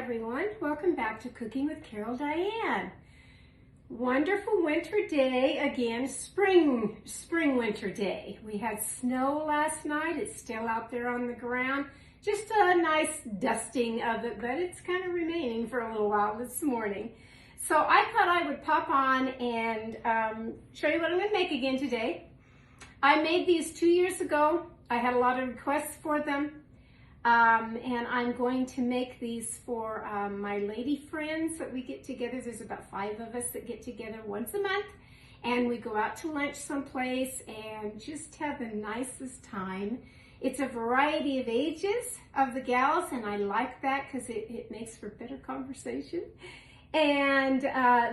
everyone. Welcome back to Cooking with Carol Diane. Wonderful winter day again, spring winter day. We had snow last night. It's still out there on the ground. Just a nice dusting of it, but it's kind of remaining for a little while this morning. So I thought I would pop on and show you what I'm going to make again today. I made these 2 years ago. I had a lot of requests for them. And I'm going to make these for my lady friends that we get together. There's about 5 of us that get together once a month, and we go out to lunch someplace and just have the nicest time. It's a variety of ages of the gals, and I like that because it makes for better conversation. And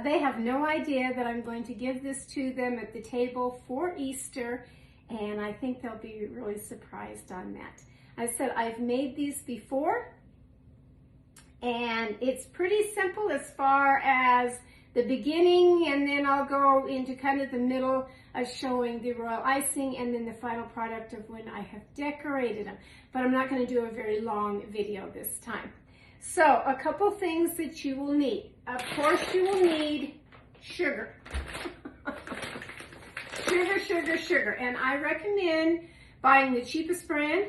they have no idea that I'm going to give this to them at the table for Easter, and I think they'll be really surprised on that. I said I've made these before, and it's pretty simple as far as the beginning, and then I'll go into kind of the middle of showing the royal icing, and then the final product of when I have decorated them. But I'm not going to do a very long video this time. So a couple things that you will need. Of course you will need sugar. Sugar. And I recommend buying the cheapest brand.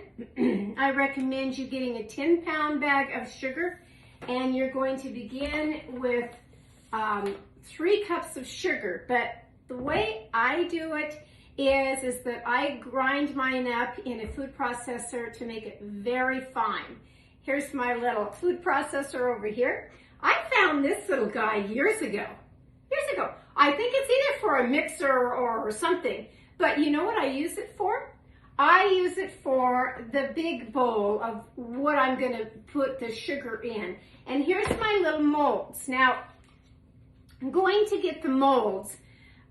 I recommend you getting a 10-pound bag of sugar, and you're going to begin with 3 cups of sugar. But the way I do it is that I grind mine up in a food processor to make it very fine. Here's my little food processor over here. I found this little guy years ago. I think it's either for a mixer or something. But you know what I use it for? I use it for the big bowl of what I'm going to put the sugar in. And here's my little molds. Now, I'm going to get the molds.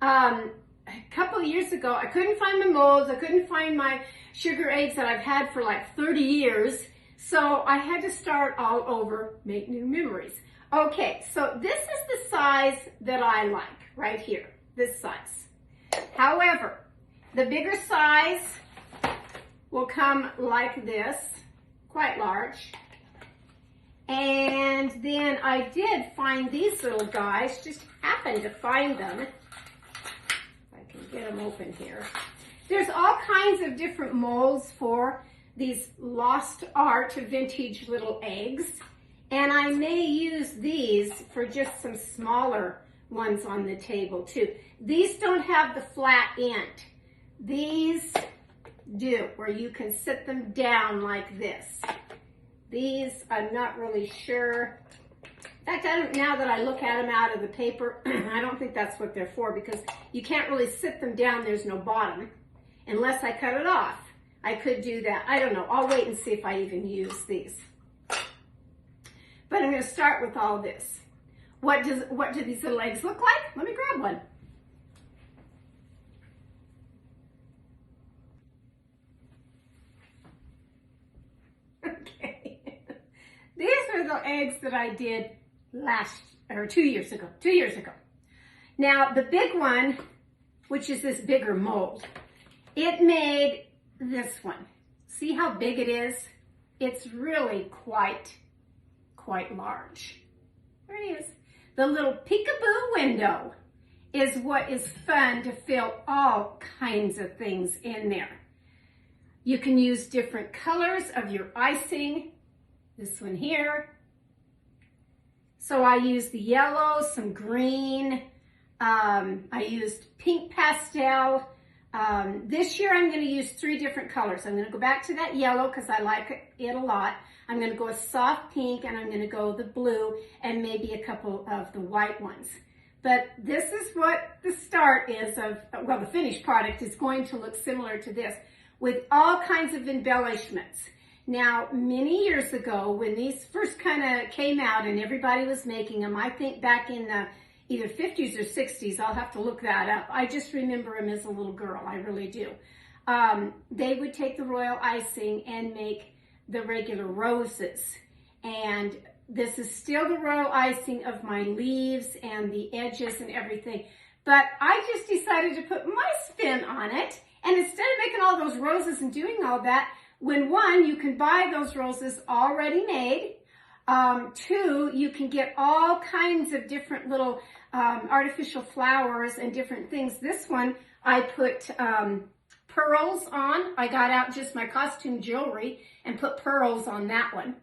A couple of years ago, I couldn't find my molds. I couldn't find my sugar eggs that I've had for like 30 years. So I had to start all over, make new memories. Okay, so this is the size that I like right here, this size. However, the bigger size will come like this, quite large. And then I did find these little guys, just happened to find them. If I can get them open here. There's all kinds of different molds for these lost art vintage little eggs. And I may use these for just some smaller ones on the table too. These don't have the flat end. These do, where you can sit them down like this. These, I'm not really sure. In fact, now that I look at them out of the paper, I don't think that's what they're for, because you can't really sit them down. There's no bottom unless I cut it off. I could do that. I don't know. I'll wait and see if I even use these. But I'm going to start with all this. What do these little eggs look like? Let me grab one. Okay. These are the eggs that I did 2 years ago. 2 years ago. Now the big one, which is this bigger mold, it made this one. See how big it is? It's really quite large. There it is. The little peekaboo window is what is fun to fill all kinds of things in there. You can use different colors of your icing. This one here. So I used the yellow, some green. I used pink pastel. This year I'm going to use 3 different colors. I'm going to go back to that yellow because I like it a lot. I'm going to go a soft pink, and I'm going to go the blue and maybe a couple of the white ones. But this is what the start is of, well, the finished product is going to look similar to this with all kinds of embellishments. Now, many years ago, when these first kind of came out and everybody was making them, I think back in the either 50s or 60s, I'll have to look that up. I just remember them as a little girl, I really do. They would take the royal icing and make the regular roses. And this is still the royal icing of my leaves and the edges and everything. But I just decided to put my spin on it. And instead of making all those roses and doing all that, when you can buy those roses already made, Two, you can get all kinds of different little artificial flowers and different things. This one, I put pearls on. I got out just my costume jewelry and put pearls on that one.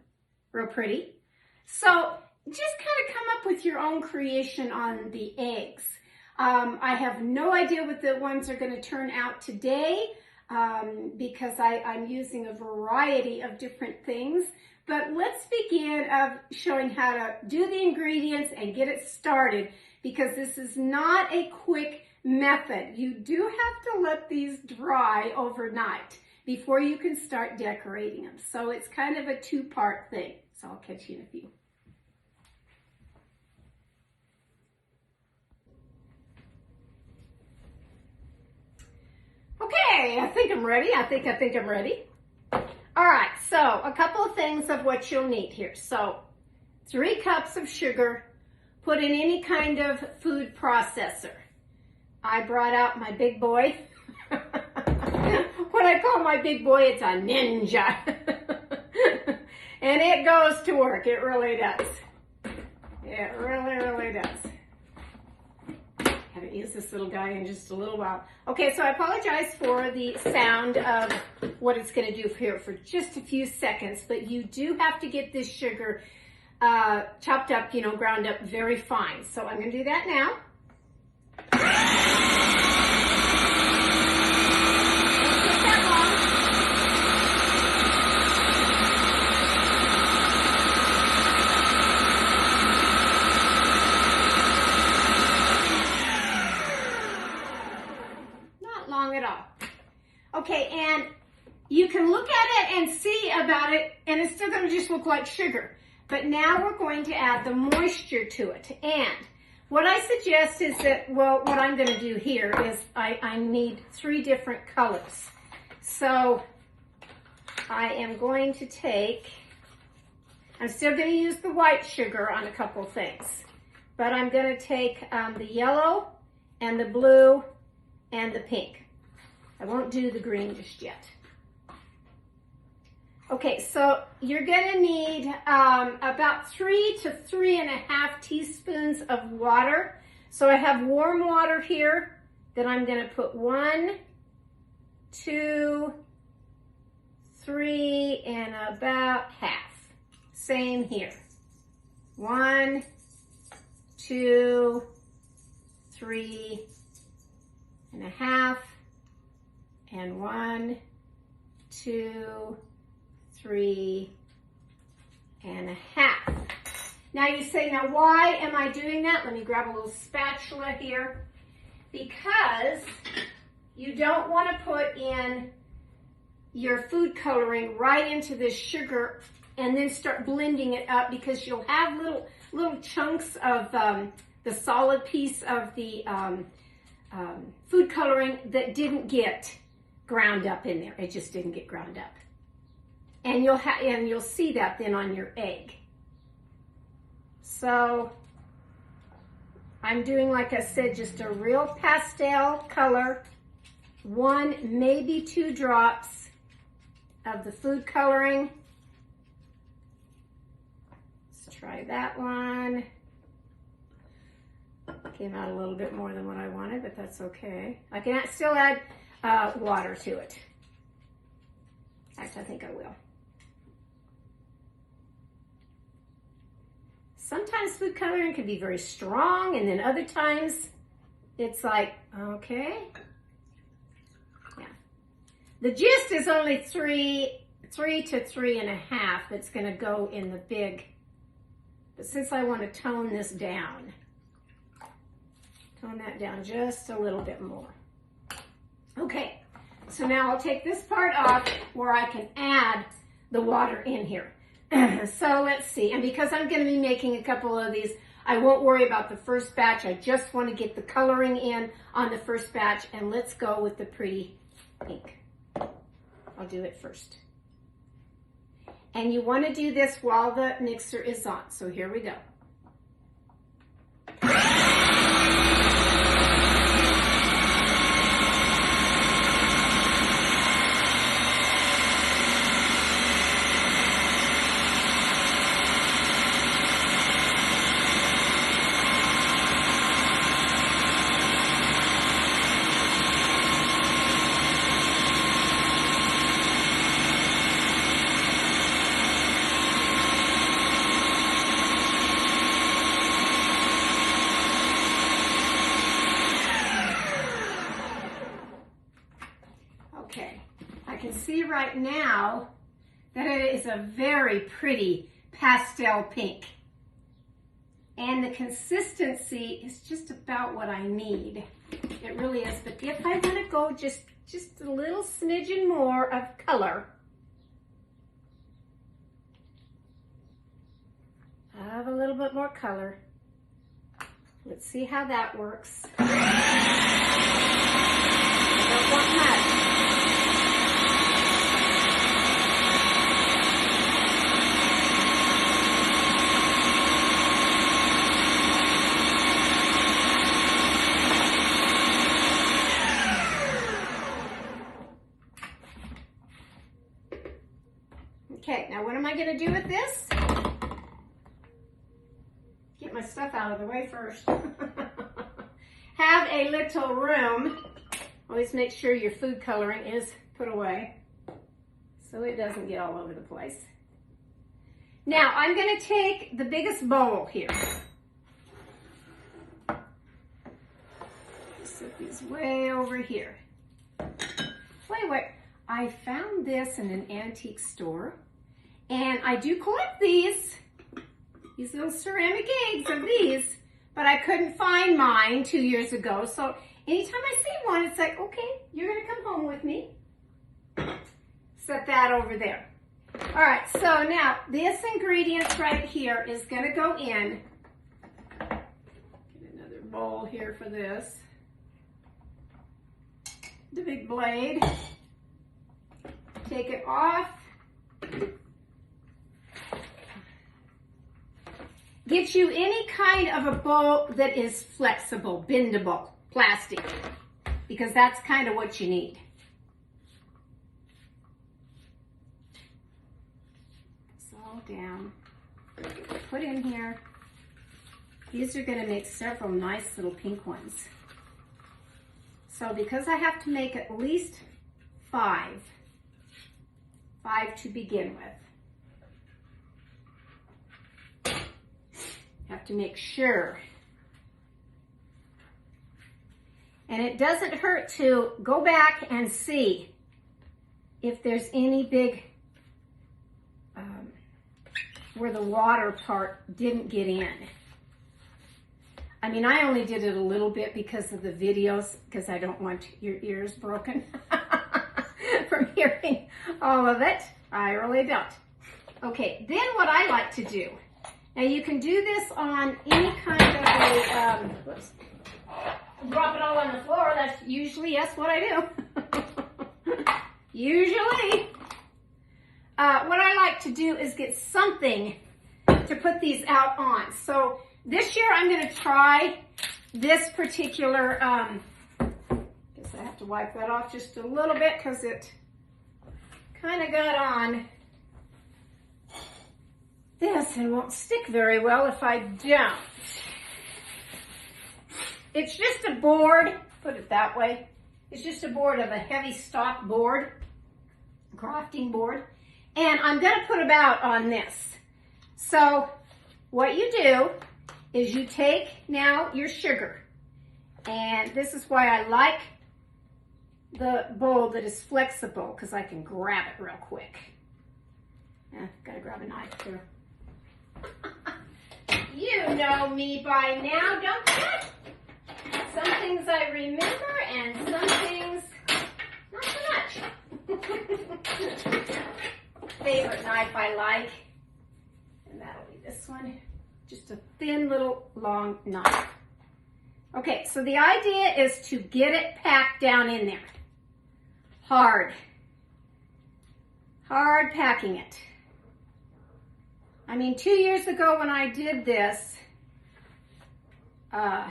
Real pretty. So just kind of come up with your own creation on the eggs. I have no idea what the ones are going to turn out today because I'm using a variety of different things. But let's begin of showing how to do the ingredients and get it started, because this is not a quick method. You do have to let these dry overnight before you can start decorating them. So it's kind of a two-part thing. So I'll catch you in a few. Okay, I think I'm ready. I think I'm ready. All right, so a couple of things of what you'll need here. So 3 cups of sugar, put in any kind of food processor. I brought out my big boy. What I call my big boy, it's a ninja. And it goes to work, it really does. It really, really does. Haven't used this little guy in just a little while. Okay, so I apologize for the sound of what it's going to do here for just a few seconds, but you do have to get this sugar chopped up, ground up very fine. So I'm going to do that now. Okay, and you can look at it and see about it, and it's still going to just look like sugar. But now we're going to add the moisture to it. And what I suggest is that, well, what I'm going to do here is I need 3 different colors. So I am going to take, I'm still going to use the white sugar on a couple things. But I'm going to take the yellow and the blue and the pink. I won't do the green just yet. Okay, so you're going to need about 3 to 3.5 teaspoons of water. So I have warm water here that I'm going to put 1, 2, 3, and about half. Same here. 1, 2, 3.5. And 1, 2, 3.5. Now you say, now why am I doing that? Let me grab a little spatula here. Because you don't want to put in your food coloring right into this sugar and then start blending it up, because you'll have little chunks of the solid piece of the food coloring that didn't get ground up in there. It just didn't get ground up. And you'll see that then on your egg. So I'm doing, like I said, just a real pastel color. 1, maybe 2 drops of the food coloring. Let's try that one. Came out a little bit more than what I wanted, but that's okay. I can still add water to it. Actually, I think I will. Sometimes food coloring can be very strong, and then other times it's like, okay. Yeah. The gist is only 3 to 3.5 that's going to go in the big. But since I want to tone this down, tone that down just a little bit more. Okay, so now I'll take this part off where I can add the water in here. So let's see, and because I'm going to be making a couple of these, I won't worry about the first batch. I just want to get the coloring in on the first batch, and let's go with the pretty pink. I'll do it first. And you want to do this while the mixer is on, so here we go. right now that it is a very pretty pastel pink. And the consistency is just about what I need. It really is. But if I want to go just a little smidgen more of color, I have a little bit more color. Let's see how that works. I don't want much. Okay, now what am I going to do with this? Get my stuff out of the way first. Have a little room. Always make sure your food coloring is put away so it doesn't get all over the place. Now I'm going to take the biggest bowl here. Set these way over here. Wait. I found this in an antique store. And I do collect these little ceramic eggs of these, but I couldn't find mine 2 years ago. So anytime I see one, it's like, okay, you're gonna come home with me. Set that over there. All right, so now this ingredient right here is gonna go in. Get another bowl here for this. The big blade. Take it off. Get you any kind of a bowl that is flexible, bendable, plastic, because that's kind of what you need. It's all down. Put in here. These are going to make several nice little pink ones. So because I have to make at least 5 to begin with. Have to make sure. And it doesn't hurt to go back and see if there's any big, where the water part didn't get in. I mean, I only did it a little bit because of the videos, because I don't want your ears broken from hearing all of it. I really don't. Okay, then what I like to do, now you can do this on any kind of a, whoops, drop it all on the floor. That's usually, yes, what I do. Usually. What I like to do is get something to put these out on. So this year I'm going to try this particular, guess I have to wipe that off just a little bit because it kind of got on this and won't stick very well if I don't. It's just a board, put it that way. It's just a board of a heavy stock board, crafting board. And I'm going to put about on this. So what you do is you take now your sugar. And this is why I like the bowl that is flexible, because I can grab it real quick. Gotta grab a knife too. You know me by now, don't you? Some things I remember and some things not so much. Favorite knife I like, and that'll be this one. Just a thin little long knife. Okay, so the idea is to get it packed down in there. Hard packing it. I mean, 2 years ago when I did this, I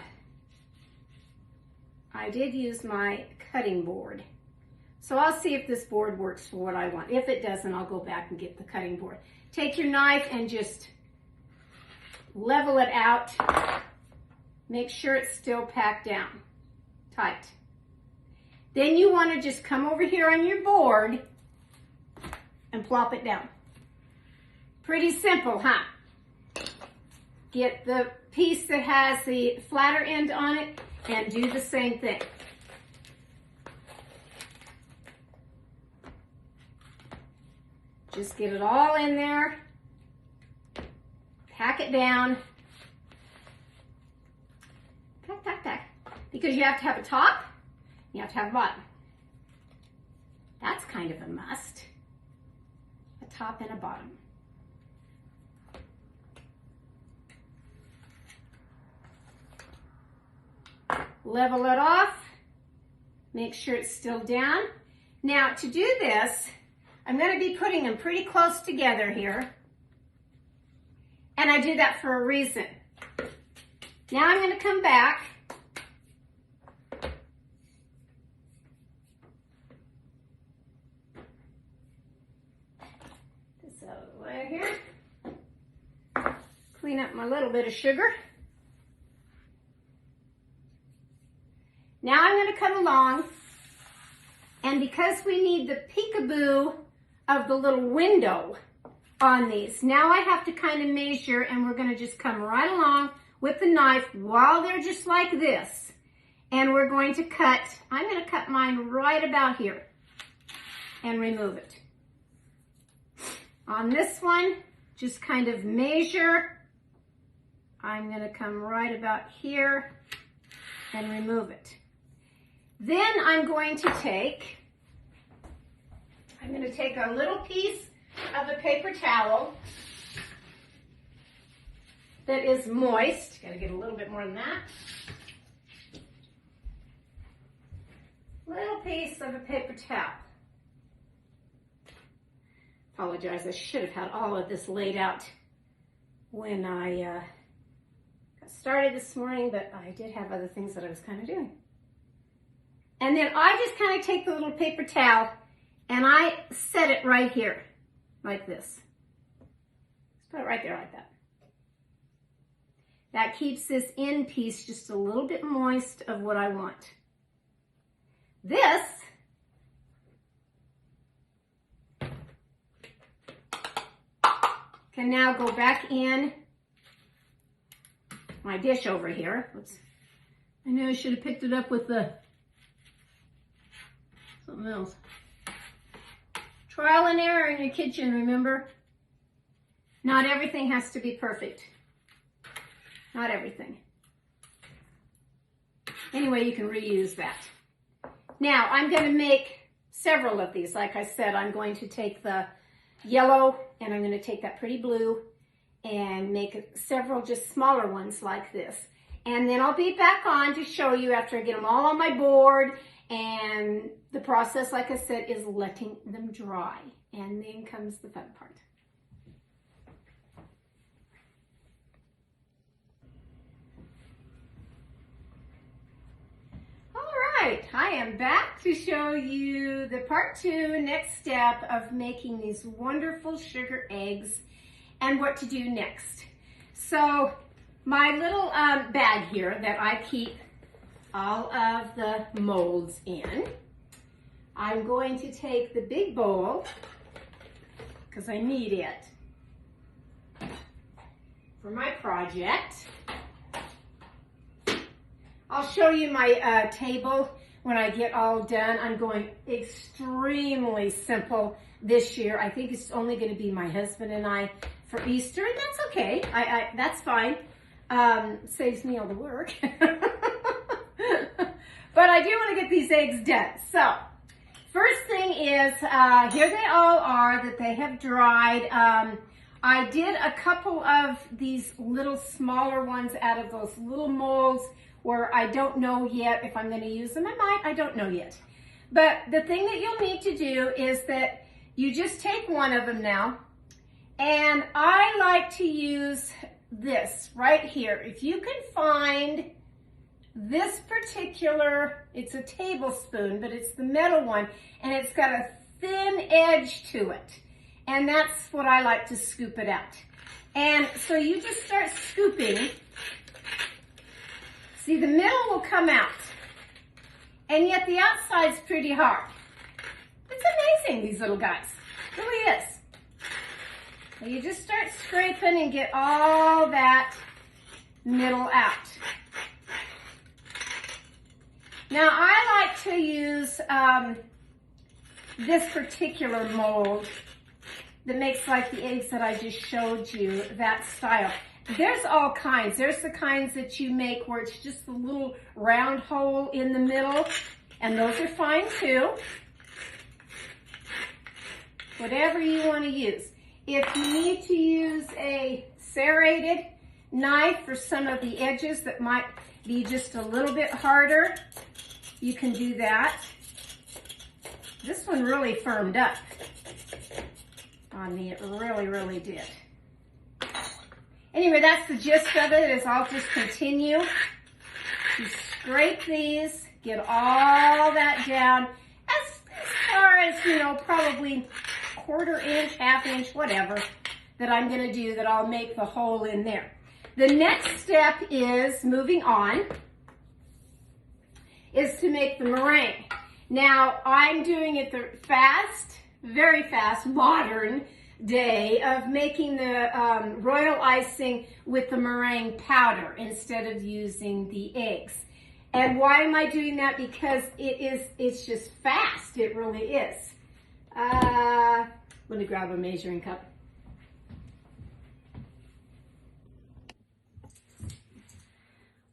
did use my cutting board. So I'll see if this board works for what I want. If it doesn't, I'll go back and get the cutting board. Take your knife and just level it out. Make sure it's still packed down tight. Then you want to just come over here on your board and plop it down. Pretty simple, huh? Get the piece that has the flatter end on it and do the same thing. Just get it all in there. Pack it down. Pack, pack, pack. Because you have to have a top, you have to have a bottom. That's kind of a must. A top and a bottom. Level it off. Make sure it's still down. Now to do this, I'm going to be putting them pretty close together here. And I do that for a reason. Now I'm going to come back. This out of the way here. Clean up my little bit of sugar. Now I'm going to come along, and because we need the peekaboo of the little window on these, now I have to kind of measure, and we're going to just come right along with the knife while they're just like this. And we're going to cut, I'm going to cut mine right about here and remove it. On this one, just kind of measure. I'm going to come right about here and remove it. Then I'm going to take a little piece of a paper towel that is moist. Got to get a little bit more than that. Little piece of a paper towel. Apologize, I should have had all of this laid out when I got started this morning, but I did have other things that I was kind of doing. And then I just kind of take the little paper towel and I set it right here, like this. Just put it right there like that. That keeps this end piece just a little bit moist of what I want. This can now go back in my dish over here. I know I should have picked it up with something else. Trial and error in your kitchen, remember? Not everything has to be perfect. Not everything. Anyway, you can reuse that. Now, I'm going to make several of these. Like I said, I'm going to take the yellow and I'm going to take that pretty blue and make several just smaller ones like this. And then I'll be back on to show you after I get them all on my board. And the process, like I said, is letting them dry. And then comes the fun part. All right, I am back to show you the part 2, next step of making these wonderful sugar eggs and what to do next. So my little bag here that I keep all of the molds in. I'm going to take the big bowl because I need it for my project. I'll show you my table when I get all done. I'm going extremely simple this year. I think it's only going to be my husband and I for Easter, and that's okay. That's fine. Saves me all the work. But I do want to get these eggs done. So, first thing is, here they all are that they have dried. I did a couple of these little smaller ones out of those little molds where I don't know yet if I'm going to use them. I might, I don't know yet. But the thing that you'll need to do is that you just take one of them now. And I like to use this right here. If you can find this particular, it's a tablespoon, but it's the metal one, and it's got a thin edge to it. And that's what I like to scoop it out. And so you just start scooping. See, the middle will come out, and yet the outside's pretty hard. It's amazing, these little guys. It really is. So you just start scraping and get all that middle out. Now, I like to use this particular mold that makes like the eggs that I just showed you, that style. There's all kinds. There's the kinds that you make where it's just a little round hole in the middle, and those are fine too. Whatever you want to use. If you need to use a serrated knife for some of the edges that might be just a little bit harder, you can do that. This one really firmed up on me. It really, really did. Anyway, that's the gist of it, is I'll just continue to scrape these, get all that down as far as, you know, probably 1/4 inch, 1/2 inch, whatever, that I'm going to do, that I'll make the hole in there. The next step is, moving on, is to make the meringue. Now, I'm doing it the fast, very fast, modern day of making the royal icing with the meringue powder instead of using the eggs. And why am I doing that? Because it's just fast. It really is. Let me grab a measuring cup.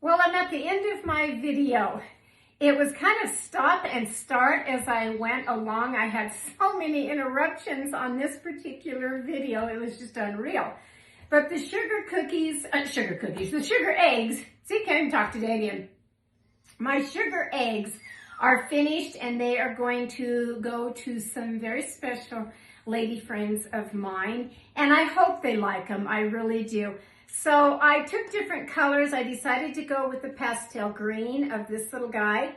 Well, I'm at the end of my video. It was kind of stop and start as I went along. I had so many interruptions on this particular video. It was just unreal. But the sugar eggs, see, can't even talk today again. My sugar eggs are finished, and they are going to go to some very special lady friends of mine. And I hope they like them. I really do. So I took different colors. I decided to go with the pastel green of this little guy.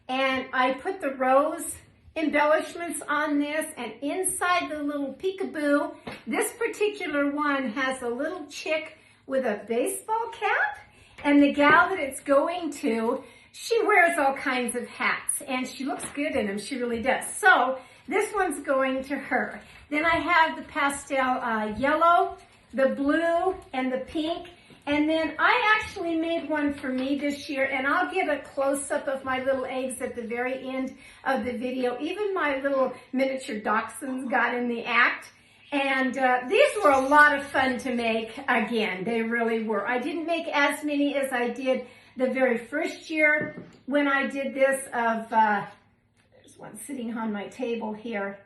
And I put the rose embellishments on this, and inside the little peekaboo, this particular one has a little chick with a baseball cap. And the gal that it's going to, she wears all kinds of hats, and she looks good in them. She really does. So this one's going to her. Then I have the pastel yellow, the blue, and the pink. And then I actually made one for me this year, and I'll get a close-up of my little eggs at the very end of the video. Even my little miniature dachshunds got in the act. And these were a lot of fun to make again. They really were. I didn't make as many as I did the very first year when I did this of, there's one sitting on my table here,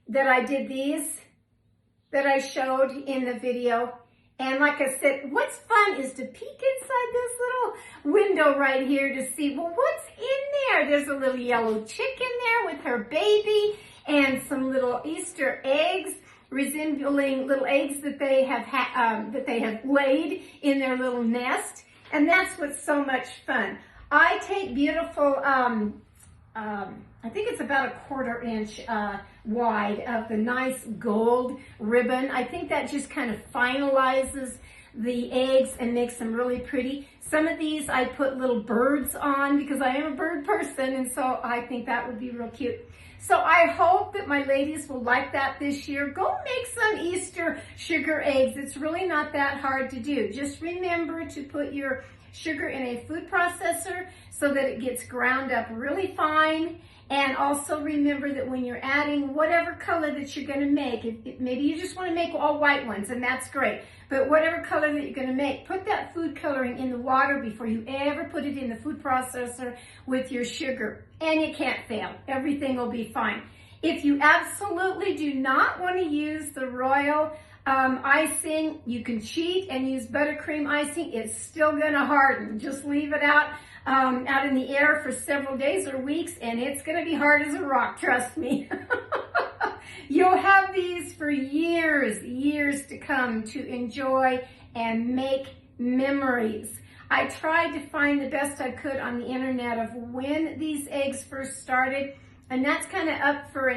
that I did these, that I showed in the video. And like I said, what's fun is to peek inside this little window right here to see, well, what's in there? There's a little yellow chick in there with her baby, and some little Easter eggs resembling little eggs that they have laid in their little nest. And that's what's so much fun. I take beautiful, I think it's about 1/4 inch wide of the nice gold ribbon. I think that just kind of finalizes the eggs and makes them really pretty. Some of these I put little birds on because I am a bird person, and so I think that would be real cute. So I hope that my ladies will like that this year. Go make some Easter sugar eggs. It's really not that hard to do. Just remember to put your sugar in a food processor so that it gets ground up really fine. And also remember that when you're adding whatever color that you're going to make, maybe you just want to make all white ones, and that's great. But whatever color that you're going to make, put that food coloring in the water before you ever put it in the food processor with your sugar. And you can't fail. Everything will be fine. If you absolutely do not want to use the royal icing, you can cheat and use buttercream icing. It's still going to harden. Just leave it out in the air for several days or weeks, and it's going to be hard as a rock, trust me. You'll have these for years to come to enjoy and make memories. I tried to find the best I could on the internet of when these eggs first started, and that's kind of up for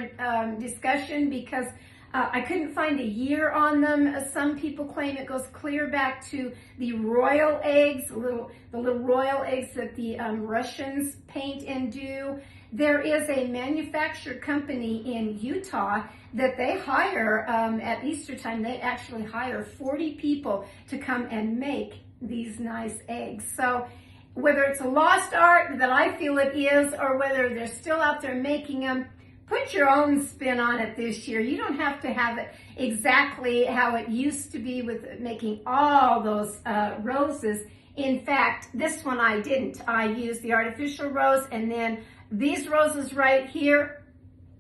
discussion because I couldn't find a year on them. Some people claim it goes clear back to the royal eggs, the little royal eggs that the Russians paint and do. There is a manufacturer company in Utah that they hire at Easter time. They actually hire 40 people to come and make these nice eggs. So whether it's a lost art that I feel it is, or whether they're still out there making them, put your own spin on it this year. You don't have to have it exactly how it used to be with making all those roses. In fact, this one I didn't. I used the artificial rose, and then these roses right here,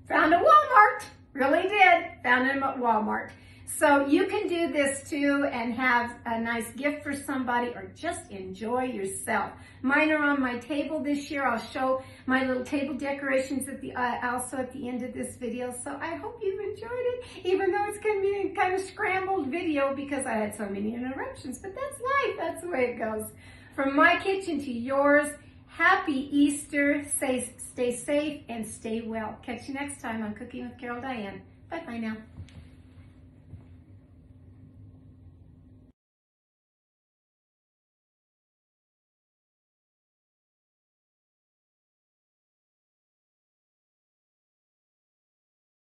found at Walmart. Really did. Found them at Walmart. So you can do this too and have a nice gift for somebody or just enjoy yourself. Mine are on my table this year. I'll show my little table decorations at the also at the end of this video. So I hope you've enjoyed it, even though it's going to be a kind of scrambled video because I had so many interruptions. But that's life. That's the way it goes. From my kitchen to yours, happy Easter. Stay safe and stay well. Catch you next time on Cooking with Carol Diane. Bye-bye now.